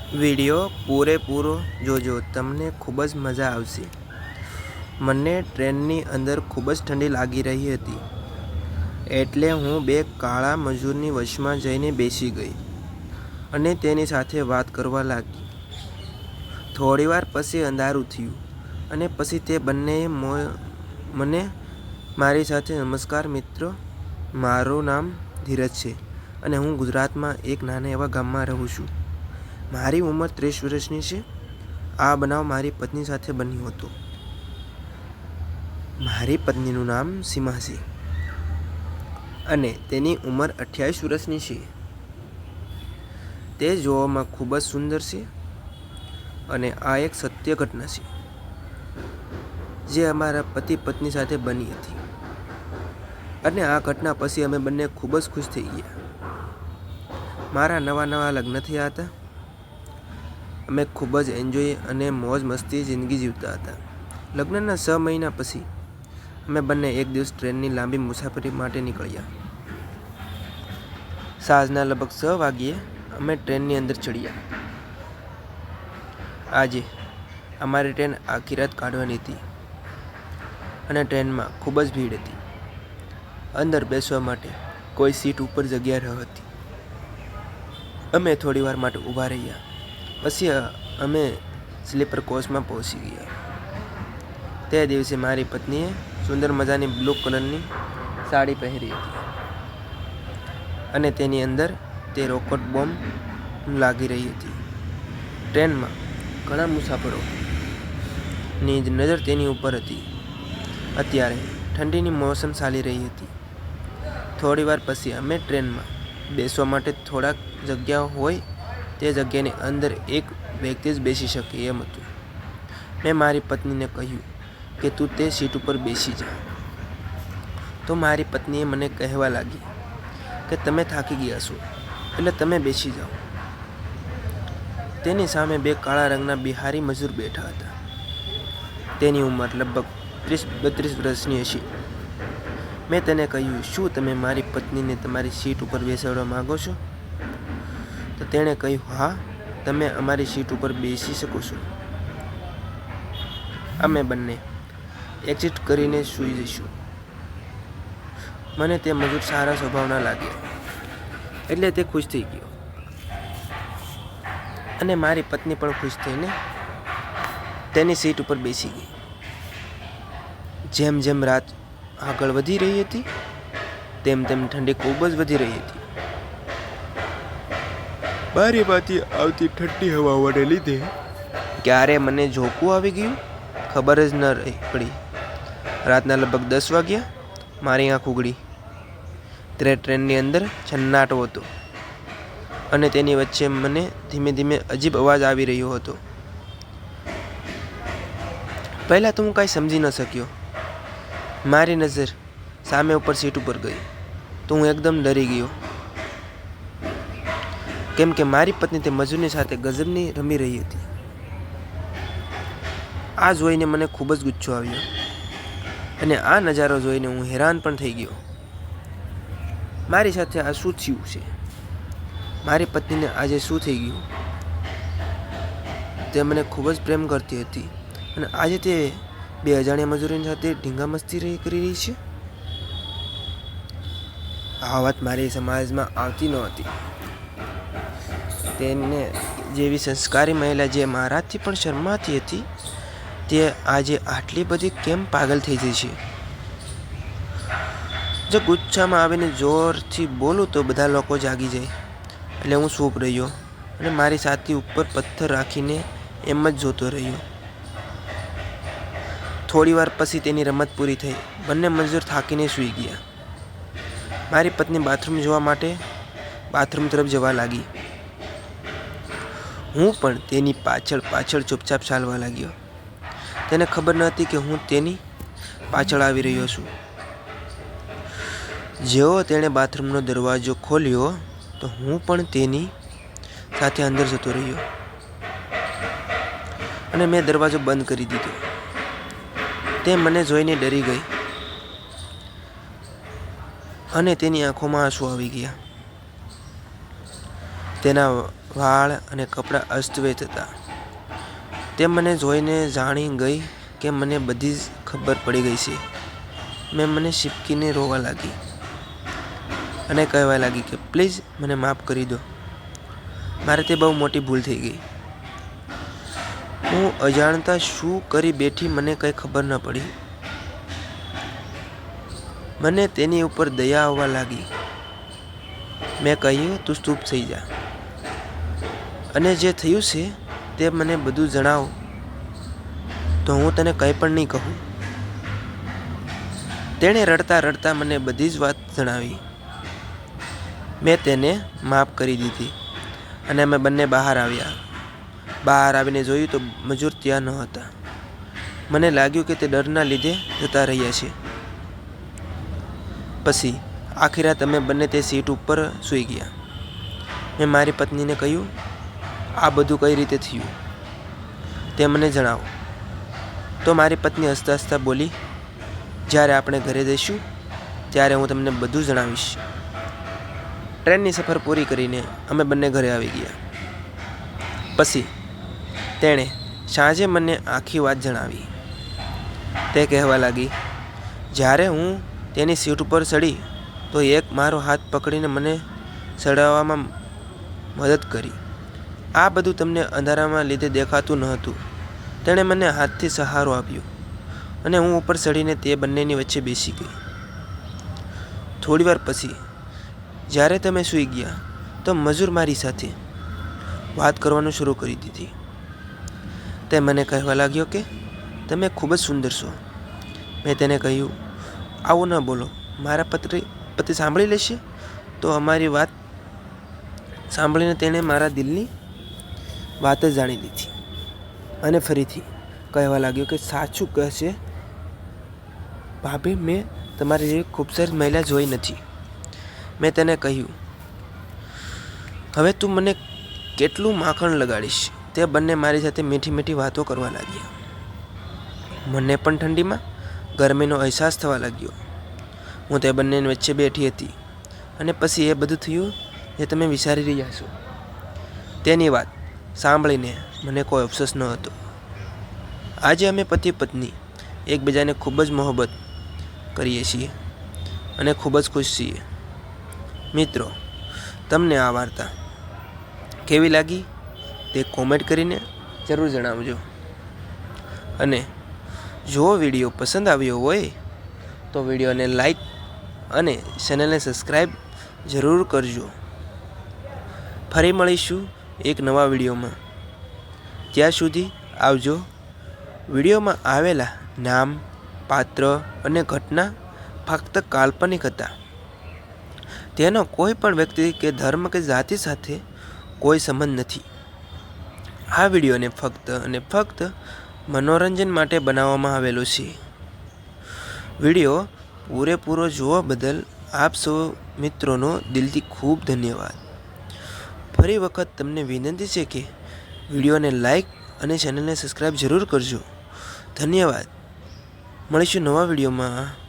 Video પૂરેપૂરો જોજો, તમને ખૂબ જ મજા આવશે. મને ટ્રેનની અંદર ખૂબ જ ઠંડી લાગી રહી હતી, એટલે હું બે કાળા મજૂરની વશમાં જઈને બેસી ગઈ અને તેની સાથે વાત કરવા લાગી. થોડીવાર પછી અંધારું થયું અને પછી તે બંનેએ મને મારી સાથે નમસ્કાર મિત્રો, મારું નામ ધીરજ છે અને હું ગુજરાતમાં એક નાના એવા ગામમાં રહું છું. મારી ઉંમર 30 વર્ષની છે. આ બનાવ મારી પત્ની સાથે બન્યો હતો. મારી પત્નીનું નામ સીમા છે અને તેની ઉંમર 28 વર્ષની છે. તે જોવામાં ખૂબ જ સુંદર છે અને આ એક સત્ય ઘટના છે જે અમારા પતિ પત્ની સાથે બની હતી અને આ ઘટના પછી અમે બંને ખૂબ જ ખુશ થઈ ગયા. મારા નવા લગ્ન થયા હતા. અમે ખૂબ જ એન્જોય અને મોજ મસ્તી જિંદગી જીવતા હતા. લગ્નના 6 મહિના પછી અમે બંને એક દિવસ ટ્રેનની લાંબી મુસાફરી માટે નીકળ્યા. સાંજના લગભગ 6 વાગ્યે અમે ટ્રેનની અંદર ચડ્યા. આજે અમારી ટ્રેન આખી રાત કાઢવાની હતી અને ટ્રેનમાં ખૂબ જ ભીડ હતી. અંદર બેસવા માટે કોઈ સીટ ઉપર જગ્યા ન હતી. અમે થોડી વાર માટે ઊભા રહ્યા. પછી અમે સ્લીપર કોચમાં પહોંચી ગયા. તે દિવસે મારી પત્નીએ સુંદર મજાની બ્લુ કલરની સાડી પહેરી હતી અને તેની અંદર તે રોકેટ બોમ્બ લાગી રહી હતી. ટ્રેનમાં ઘણા મુસાફરોની નજર તેની ઉપર હતી. અત્યારે ઠંડીની મોસમ ચાલી રહી હતી. થોડી વાર પછી અમે ટ્રેનમાં બેસવા માટે થોડાક જગ્યા હોય તે જગ્યાની અંદર એક વ્યક્તિ જ બેસી શકે એમ હતું. મેં મારી પત્નીને કહ્યું કે તું તે સીટ ઉપર બેસી જા. તો મારી પત્નીએ મને કહેવા લાગી કે તમે થાકી ગયા છો એટલે તમે બેસી જાઓ. તેની સામે બે કાળા રંગના બિહારી મજૂર બેઠા હતા. તેની ઉંમર લગભગ 30-32 વર્ષની હશે. મેં તેને કહ્યું, શું તમે મારી પત્નીને તમારી સીટ ઉપર બેસાડવા માંગો છો? તો તેણે કહ્યું, હા, તમે અમારી સીટ ઉપર બેસી શકો છો. અમે બંને એક્ઝિટ કરીને સૂઈ જઈશું. મને તે મજૂર સારા સ્વભાવના લાગ્યા એટલે તે ખુશ થઈ ગયો અને મારી પત્ની પણ ખુશ થઈને તેની સીટ ઉપર બેસી ગઈ. જેમ જેમ રાત આગળ વધી રહી હતી તેમ તેમ ઠંડી ખૂબ જ વધી રહી હતી. બારીમાંથી આવતી ઠંડી હવાઓને લીધે ક્યારે મને ઝોકું આવી ગયું ખબર જ ન પડી. રાતના લગભગ 10 વાગ્યા મારી આંખ ઉઘડી ત્યારે ટ્રેનની અંદર છન્નાટો હતો અને તેની વચ્ચે મને ધીમે ધીમે અજીબ અવાજ આવી રહ્યો હતો. પહેલાં તો હું કાંઈ સમજી ન શક્યો. મારી નજર સામે ઉપર સીટ ઉપર ગઈ તો હું એકદમ ડરી ગયો, કેમ કે મારી પત્ની તે મજૂરની સાથે ગજબની રમી રહી હતી. આ જોઈને મને ખૂબ જ ગુસ્સો આવ્યો અને આ નજારો જોઈને હું હેરાન પણ થઈ ગયો. મારી સાથે આ શું થયું છે? મારી પત્નીને આજે શું થઈ ગયું? તે મને ખૂબ જ પ્રેમ કરતી હતી અને આજે તે બે અજાણ્યા મજૂરોની સાથે ઢીંગા મસ્તી કરી રહી છે. આ વાત મારી સમાજમાં આવતી નહોતી. તેને જેવી સંસ્કારી મહિલા જે મારાથી પણ શરમાતી હતી તે આજે આટલી બધી કેમ પાગલ થઈ ગઈ છે? જો ગુસ્સામાં આવીને જોરથી બોલું તો બધા લોકો જાગી જાય એટલે હું ચૂપ રહ્યો અને મારી છાતી ઉપર પથ્થર રાખીને એમ જ જોતો રહ્યો. થોડી વાર પછી તેની રમત પૂરી થઈ. બંને મજૂર થાકીને સૂઈ ગયા. મારી પત્ની બાથરૂમ જોવા માટે બાથરૂમ તરફ જવા લાગી. હું પણ તેની પાછળ ચૂપચાપ ચાલવા લાગ્યો. તેને ખબર ન હતી કે હું તેની પાછળ આવી રહ્યો છું. જેવો તેણે બાથરૂમનો દરવાજો ખોલ્યો તો હું પણ તેની સાથે અંદર જતો રહ્યો અને મેં દરવાજો બંધ કરી દીધો. તે મને જોઈને ડરી ગઈ અને તેની આંખોમાં આંસુ આવી ગયા. તેના વાળ અને કપડાં અસ્તવ્યસ્ત હતા. તે મને જોઈને જાણી ગઈ કે મને બધી જ ખબર પડી ગઈ છે. મેં મને સિપકીને રોવા લાગી અને કહેવા લાગી કે પ્લીઝ મને માફ કરી દો. મારે તે બહુ મોટી ભૂલ થઈ ગઈ. હું અજાણતા શું કરી બેઠી મને કંઈ ખબર ન પડી. મને તેની ઉપર દયા આવવા લાગી. મેં કહ્યું તું ચૂપ થઈ જા અને જે થયું છે તે મને બધું જણાવ તો હું તને કંઈ પણ નહીં કહું. તેણે રડતા રડતા મને બધી જ વાત જણાવી. મેં તેને માફ કરી દીધી અને અમે બંને બહાર આવ્યા. બહાર આવીને જોયું તો મજૂર ત્યાં ન હતા. મને લાગ્યું કે તે ડરના લીધે જતા રહ્યા છે. પછી આખી રાત અમે બંને તે સીટ ઉપર સૂઈ ગયા. મેં મારી પત્નીને કહ્યું આ બધું કઈ રીતે થયું તે મને જણાવો. તો મારી પત્ની હસતા હસતા બોલી જ્યારે આપણે ઘરે જઈશું ત્યારે હું તમને બધું જણાવીશ. ટ્રેનની સફર પૂરી કરીને અમે બંને ઘરે આવી ગયા. પછી તેણે સાંજે મને આખી વાત જણાવી. તે કહેવા લાગી જ્યારે હું તેની સીટ ઉપર ચડી તો એક મારો હાથ પકડીને મને ચડાવવામાં મદદ કરી. આ બધું તમને અંધારામાં લીધે દેખાતું ન હતું. તેણે મને હાથથી સહારો આપ્યો અને હું ઉપર ચડીને તે બંનેની વચ્ચે બેસી ગઈ. થોડીવાર પછી જ્યારે તમે સૂઈ ગયા તો મજૂર મારી સાથે વાત કરવાનું શરૂ કરી દીધી. તે મને કહેવા લાગ્યો કે તમે ખૂબ જ સુંદર છો. મેં તેને કહ્યું આવું ન બોલો, મારા પતિ સાંભળી લેશે. તો અમારી વાત સાંભળીને તેણે મારા દિલની વાત જ જાણી લીધી અને ફરીથી કહેવા લાગ્યો કે સાચું કહેશે ભાભી, મેં તમારી જેવી ખૂબસૂરત મહિલા જોઈ નથી. મેં તેને કહ્યું હવે તું મને કેટલું માખણ લગાડીશ. તે બંને મારી સાથે મીઠી મીઠી વાતો કરવા લાગ્યા. મને પણ ઠંડીમાં ગરમીનો અહેસાસ થવા લાગ્યો. હું તે બંનેની વચ્ચે બેઠી હતી અને પછી એ બધું થયું જે તમે વિચારી રહ્યા છો. તેની વાત સાંભળીને મને કોઈ અફસોસ ન હતો. આજે અમે પતિ પત્ની એકબીજાને ખૂબ જ મોહબ્બત કરીએ છીએ અને ખૂબ જ ખુશ છીએ. મિત્રો, તમને આ વાર્તા કેવી લાગી તે કોમેન્ટ કરીને જરૂર જણાવજો. અને જો વિડીયો પસંદ આવ્યો હોય તો વિડીયોને લાઈક અને ચેનલને સબસ્ક્રાઈબ જરૂર કરજો. ફરી મળીશું એક નવા વિડીયોમાં. ત્યાં સુધી આવજો. વિડીયોમાં આવેલા નામ, પાત્ર અને ઘટના ફક્ત કાલ્પનિક હતા. તેનો કોઈ પણ વ્યક્તિ કે ધર્મ કે જાતિ સાથે કોઈ સંબંધ નથી. આ વિડીયોને ફક્ત અને ફક્ત મનોરંજન માટે બનાવવામાં આવેલો છે. વિડીયો પૂરેપૂરો જોવા બદલ આપ સૌ મિત્રોનો દિલથી ખૂબ ધન્યવાદ. ફરી વખત તમને વિનંતી છે કે વિડીયોને લાઈક અને ચેનલને સબસ્ક્રાઈબ જરૂર કરજો. ધન્યવાદ. મળીશું નવા વિડીયોમાં.